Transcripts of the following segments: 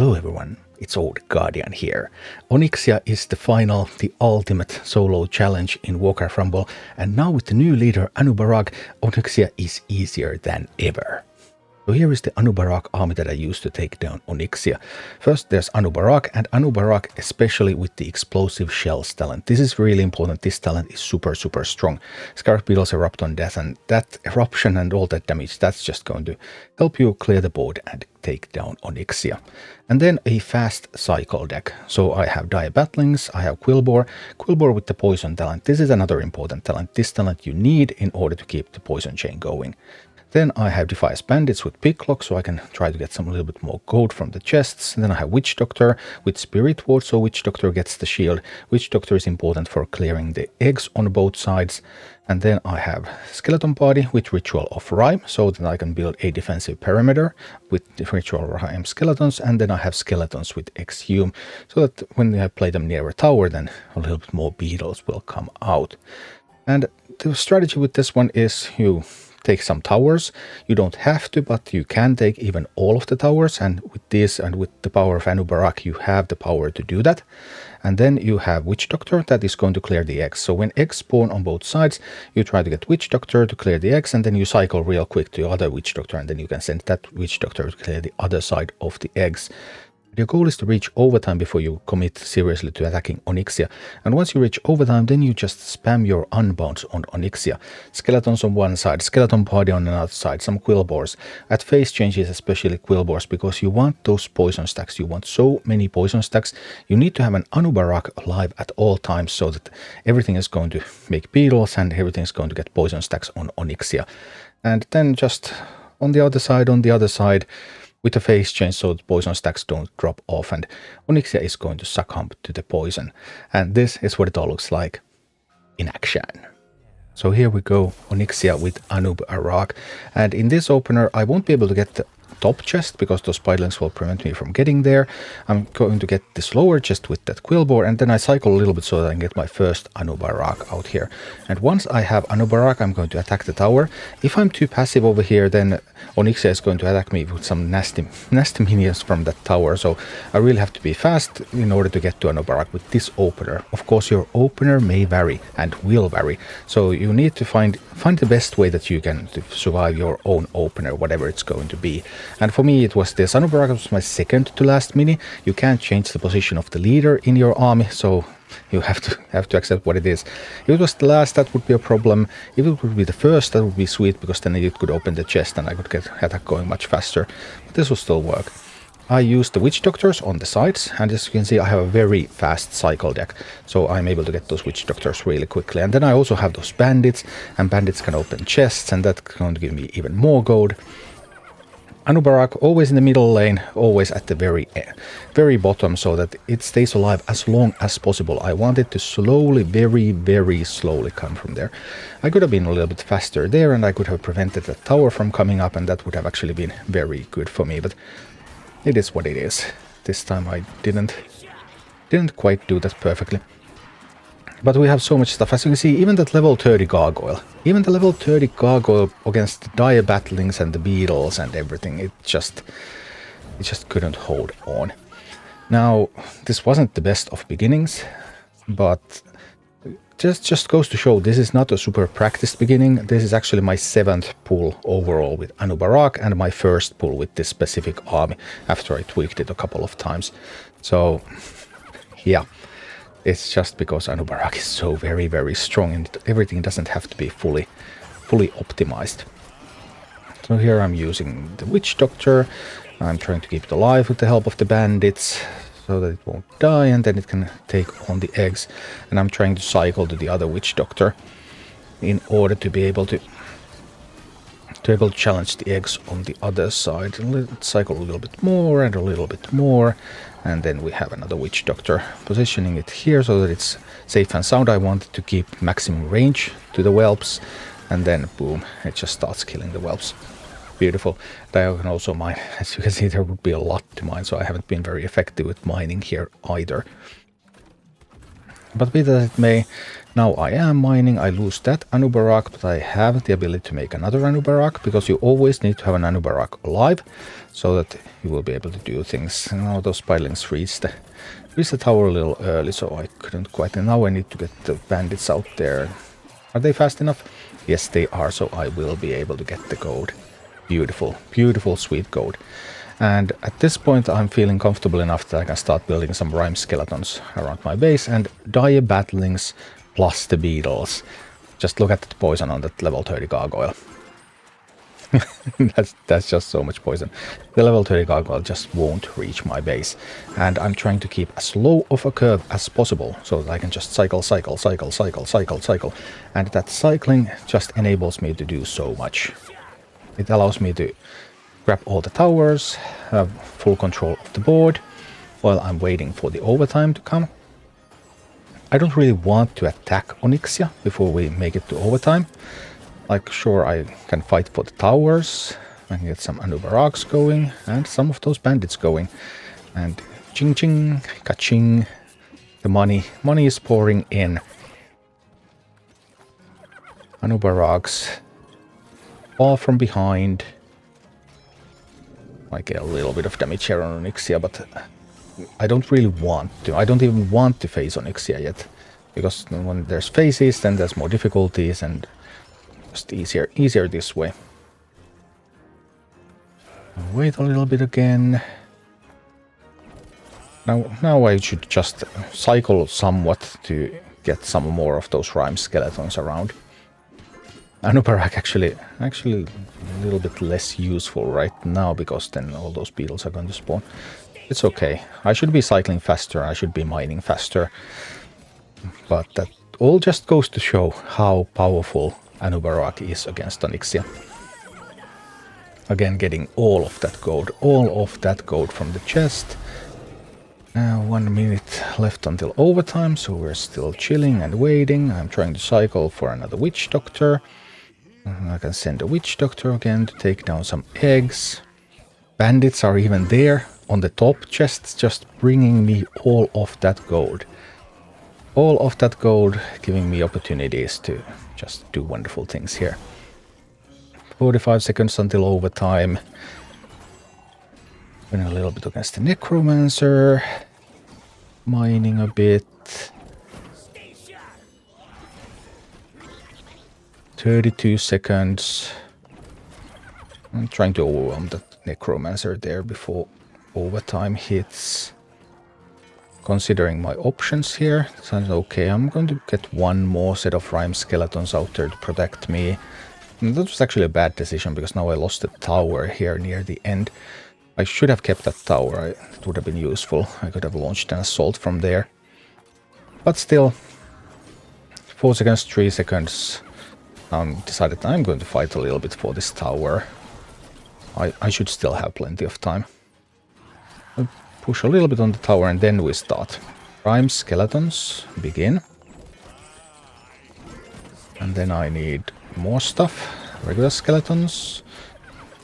Hello everyone, it's Old Guardian here. Onyxia is the ultimate solo challenge in Warcraft Rumble, and now with the new leader Anub'arak, Onyxia is easier than ever. So here is the Anub'arak army that I used to take down Onyxia. First there's Anub'arak, and Anub'arak especially with the explosive shells talent. This is really important. This talent is super strong. Scarlet Beetles erupt on death, and that eruption and all that damage, that's just going to help you clear the board and take down Onyxia. And then a fast cycle deck. So I have Dire Batlings, I have Quillbore with the poison talent. This is another important talent. This talent you need in order to keep the poison chain going. Then I have Defiance Bandits with Picklock, so I can try to get a little bit more gold from the chests. And then I have Witch Doctor with Spirit Ward, so Witch Doctor gets the shield. Witch Doctor is important for clearing the eggs on both sides. And then I have Skeleton Party with Ritual of Rime, so that I can build a defensive perimeter with the Ritual of Rime skeletons. And then I have skeletons with Exhume, so that when I play them near a tower, then a little bit more beetles will come out. And the strategy with this one is you take some towers. You don't have to, but you can take even all of the towers, and with this and with the power of Anub'arak you have the power to do that. And then you have Witch Doctor that is going to clear the eggs. So when eggs spawn on both sides, you try to get Witch Doctor to clear the eggs, and then you cycle real quick to other Witch Doctor, and then you can send that Witch Doctor to clear the other side of the eggs. Your goal is to reach overtime before you commit seriously to attacking Onyxia. And once you reach overtime, then you just spam your unbounds on Onyxia. Skeletons on one side, Skeleton Party on another side, some Quillbores. At phase changes, especially Quillbores, because you want those poison stacks. You want so many poison stacks. You need to have an Anub'arak alive at all times, so that everything is going to make beetles and everything is going to get poison stacks on Onyxia. And then just on the other side, with a phase change, so the poison stacks don't drop off, and Onyxia is going to succumb to the poison. And this is what it all looks like in action. So here we go, Onyxia with Anub'arak. And in this opener, I won't be able to get the top chest because those pitlings will prevent me from getting there. I'm going to get this lower chest with that Quillbore, and then I cycle a little bit so that I can get my first Anub'arak out here. And once I have Anub'arak, I'm going to attack the tower. If I'm too passive over here, then Onyxia is going to attack me with some nasty minions from that tower. So I really have to be fast in order to get to Anub'arak with this opener. Of course, your opener may vary and will vary, so you need to find the best way that you can to survive your own opener, whatever it's going to be. And for me, it was this. Anub'arak was my second to last mini. You can't change the position of the leader in your army, so you have to accept what it is. If it was the last, that would be a problem. If it would be the first, that would be sweet, because then it could open the chest and I could get attack going much faster. But this will still work. I used the Witch Doctors on the sides, and as you can see, I have a very fast cycle deck, so I'm able to get those Witch Doctors really quickly. And then I also have those Bandits, and Bandits can open chests, and that's going to give me even more gold. Anub'arak always in the middle lane, always at the very bottom, so that it stays alive as long as possible. I want it to slowly, very slowly come from there. I could have been a little bit faster there, and I could have prevented the tower from coming up, and that would have actually been very good for me, but it is what it is. This time I didn't quite do that perfectly. But we have so much stuff. As you can see, even that level 30 gargoyle. Even the level 30 gargoyle against the Dire Batlings and the beetles and everything, it just couldn't hold on. Now, this wasn't the best of beginnings, but just goes to show this is not a super practiced beginning. This is actually my 7th pull overall with Anub'arak, and my first pull with this specific army after I tweaked it a couple of times. So, yeah. It's just because Anub'arak is so very strong, and everything doesn't have to be fully optimized. So here I'm using the Witch Doctor. I'm trying to keep it alive with the help of the bandits, so that it won't die, and then it can take on the eggs. And I'm trying to cycle to the other Witch Doctor in order to be able to challenge the eggs on the other side. And let's cycle a little bit more and a little bit more. And then we have another Witch Doctor, positioning it here so that it's safe and sound. I want to keep maximum range to the whelps, and then boom, it just starts killing the whelps. Beautiful. I can also mine. As you can see, there would be a lot to mine, so I haven't been very effective with mining here either. But be that it may, now I am mining, I lose that Anub'arak, but I have the ability to make another Anub'arak, because you always need to have an Anub'arak alive, so that you will be able to do things. And now those pilings reached the tower a little early, so I couldn't quite, and now I need to get the bandits out there. Are they fast enough? Yes, they are, so I will be able to get the gold. Beautiful, beautiful, sweet gold. And at this point I'm feeling comfortable enough that I can start building some rhyme skeletons around my base and dire battlings plus the beetles. Just look at the poison on that level 30 gargoyle. that's just so much poison. The level 30 gargoyle just won't reach my base. And I'm trying to keep as low of a curve as possible so that I can just cycle. And that cycling just enables me to do so much. It allows me to grab all the towers, have full control of the board while I'm waiting for the overtime to come. I don't really want to attack Onyxia before we make it to overtime. Like, sure, I can fight for the towers, I can get some Anub'araks going, and some of those bandits going. And ching ching, ka-ching, the money is pouring in. Anub'araks, all from behind. I get a little bit of damage here on Onyxia, but I don't really want to. I don't even want to face Onyxia yet. Because when there's phases, then there's more difficulties and just easier this way. Wait a little bit again. Now I should just cycle somewhat to get some more of those rhyme skeletons around. Anub'arak actually a little bit less useful right now, because then all those beetles are going to spawn. It's okay. I should be cycling faster, I should be mining faster. But that all just goes to show how powerful Anub'arak is against Onyxia. Again, getting all of that gold from the chest. 1 minute left until overtime, so we're still chilling and waiting. I'm trying to cycle for another witch doctor. I can send a witch doctor again to take down some eggs. Bandits are even there on the top chests, just bringing me all of that gold. All of that gold giving me opportunities to just do wonderful things here. 45 seconds until overtime. Winning a little bit against the necromancer. Mining a bit. 32 seconds. I'm trying to overwhelm the necromancer there before overtime hits. Considering my options here, sounds okay. I'm going to get one more set of rhyme skeletons out there to protect me. And that was actually a bad decision, because now I lost the tower here near the end. I should have kept that tower. It would have been useful. I could have launched an assault from there. But still, 4 seconds, 3 seconds. Decided I'm going to fight a little bit for this tower. I should still have plenty of time. I'll push a little bit on the tower and then we start. Prime skeletons, begin. And then I need more stuff. Regular skeletons.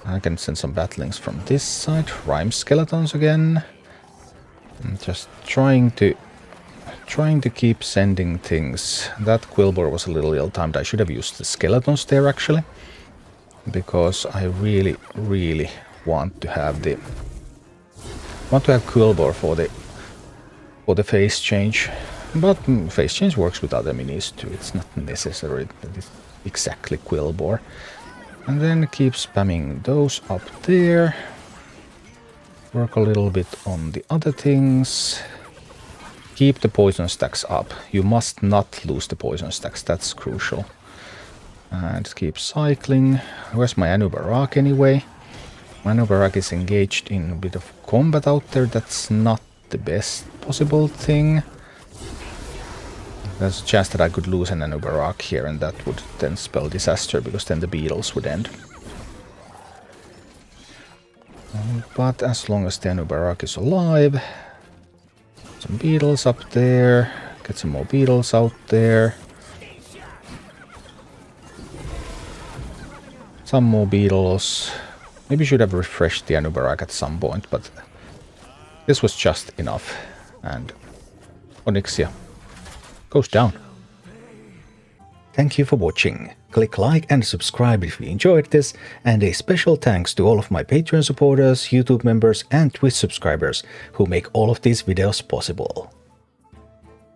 I can send some battlings from this side. Rhyme skeletons again. I'm just trying to keep sending things. That Quilboar was a little ill-timed. I should have used the skeletons there actually, because I really want to have Quilboar for the phase change. But phase change works with other minis too. It's not necessary that it's exactly Quilboar. And then keep spamming those up there. Work a little bit on the other things. Keep the poison stacks up. You must not lose the poison stacks. That's crucial. And keep cycling. Where's my Anub'arak anyway? My Anub'arak is engaged in a bit of combat out there. That's not the best possible thing. There's a chance that I could lose an Anub'arak here, and that would then spell disaster, because then the beetles would end. But as long as the Anub'arak is alive... Some beetles up there. Get some more beetles out there. Some more beetles. Maybe should have refreshed the Anub'arak at some point, but this was just enough. And Onyxia, goes down. Thank you for watching. Click like and subscribe if you enjoyed this, and a special thanks to all of my Patreon supporters, YouTube members and Twitch subscribers who make all of these videos possible.